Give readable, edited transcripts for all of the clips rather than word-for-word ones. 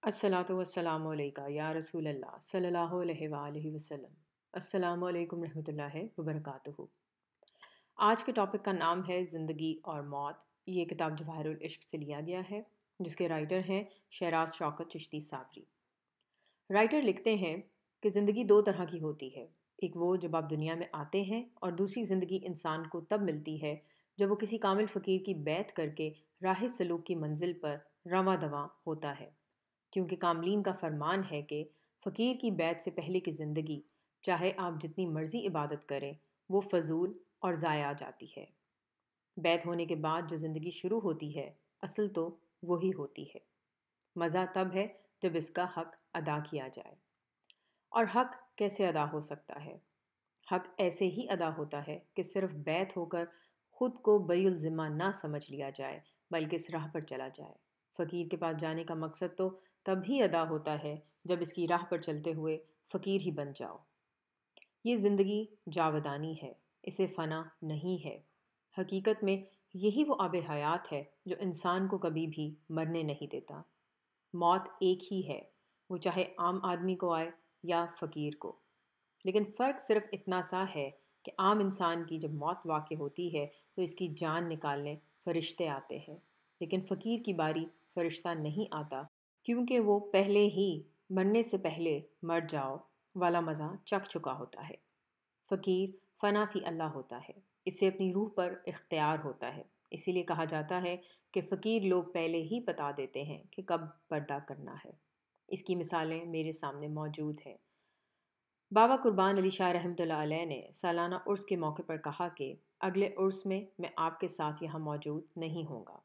الصلاۃ والسلام علیکہ یا رسول اللہ صلی اللہ علیہ وآلہ وسلم۔ السلام علیکم رحمۃ اللہ وبرکاتہ۔ آج کے ٹاپک کا نام ہے زندگی اور موت۔ یہ کتاب جواہر العشق سے لیا گیا ہے، جس کے رائٹر ہیں شہراز شوکت چشتی صابری۔ رائٹر لکھتے ہیں کہ زندگی دو طرح کی ہوتی ہے، ایک وہ جب آپ دنیا میں آتے ہیں، اور دوسری زندگی انسان کو تب ملتی ہے جب وہ کسی کامل فقیر کی بیعت کر کے راہ سلوک کی منزل پر رواں دواں ہوتا ہے، کیونکہ کاملین کا فرمان ہے کہ فقیر کی بیعت سے پہلے کی زندگی چاہے آپ جتنی مرضی عبادت کریں وہ فضول اور ضائع جاتی ہے۔ بیعت ہونے کے بعد جو زندگی شروع ہوتی ہے اصل تو وہی ہوتی ہے۔ مزہ تب ہے جب اس کا حق ادا کیا جائے۔ اور حق کیسے ادا ہو سکتا ہے؟ حق ایسے ہی ادا ہوتا ہے کہ صرف بیعت ہو کر خود کو بری الذمہ نہ سمجھ لیا جائے، بلکہ اس راہ پر چلا جائے۔ فقیر کے پاس جانے کا مقصد تو تب ہی ادا ہوتا ہے جب اس کی راہ پر چلتے ہوئے فقیر ہی بن جاؤ۔ یہ زندگی جاودانی ہے، اسے فنا نہیں ہے۔ حقیقت میں یہی وہ آب حیات ہے جو انسان کو کبھی بھی مرنے نہیں دیتا۔ موت ایک ہی ہے، وہ چاہے عام آدمی کو آئے یا فقیر کو۔ لیکن فرق صرف اتنا سا ہے کہ عام انسان کی جب موت واقع ہوتی ہے تو اس کی جان نکالنے فرشتے آتے ہیں، لیکن فقیر کی باری فرشتہ نہیں آتا، کیونکہ وہ پہلے ہی مرنے سے پہلے مر جاؤ والا مزہ چکھ چکا ہوتا ہے۔ فقیر فنا فی اللہ ہوتا ہے، اسے اپنی روح پر اختیار ہوتا ہے۔ اسی لیے کہا جاتا ہے کہ فقیر لوگ پہلے ہی بتا دیتے ہیں کہ کب پردہ کرنا ہے۔ اس کی مثالیں میرے سامنے موجود ہیں۔ بابا قربان علی شاہ رحمۃ اللہ علیہ نے سالانہ عرس کے موقع پر کہا کہ اگلے عرس میں آپ کے ساتھ یہاں موجود نہیں ہوں گا۔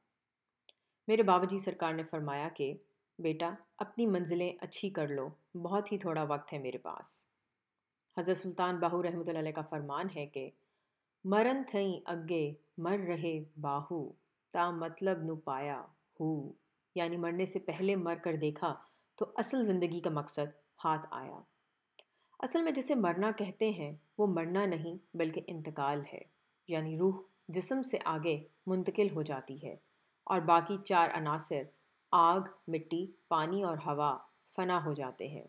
میرے بابا جی سرکار نے فرمایا کہ بیٹا اپنی منزلیں اچھی کر لو، بہت ہی تھوڑا وقت ہے میرے پاس۔ حضرت سلطان باہو رحمۃ اللہ علیہ کا فرمان ہے کہ مرن تھیں اگے مر رہے باہو تا مطلب نو پایا ہو، یعنی مرنے سے پہلے مر کر دیکھا تو اصل زندگی کا مقصد ہاتھ آیا۔ اصل میں جسے مرنا کہتے ہیں وہ مرنا نہیں بلکہ انتقال ہے، یعنی روح جسم سے آگے منتقل ہو جاتی ہے، اور باقی چار عناصر آگ، مٹی، پانی اور ہوا فنا ہو جاتے ہیں۔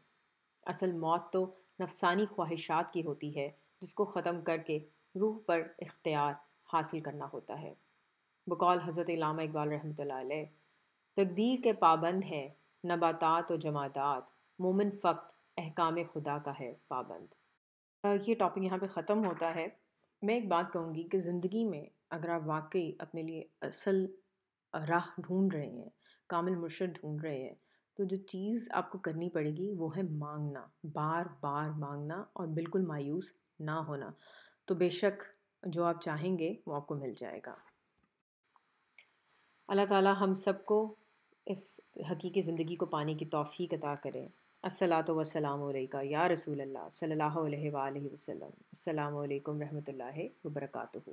اصل موت تو نفسانی خواہشات کی ہوتی ہے، جس کو ختم کر کے روح پر اختیار حاصل کرنا ہوتا ہے۔ بقول حضرت علامہ اقبال رحمۃ اللہ علیہ، تقدیر کے پابند ہیں نباتات و جمادات، مومن فقط احکام خدا کا ہے پابند۔ یہ ٹاپک یہاں پہ ختم ہوتا ہے۔ میں ایک بات کہوں گی کہ زندگی میں اگر آپ واقعی اپنے لیے اصل راہ ڈھونڈ رہے ہیں، کامل مرشد ڈھونڈ رہے ہیں، تو جو چیز آپ کو کرنی پڑے گی وہ ہے مانگنا، بار بار مانگنا اور بالکل مایوس نہ ہونا۔ تو بے شک جو آپ چاہیں گے وہ آپ کو مل جائے گا۔ اللہ تعالی ہم سب کو اس حقیقی زندگی کو پانے کی توفیق عطا کرے۔ الصلاۃ والسلام علیکہ یا رسول اللہ صلی اللہ علیہ وآلہ وسلم۔ السلام علیکم رحمۃ اللہ وبرکاتہ۔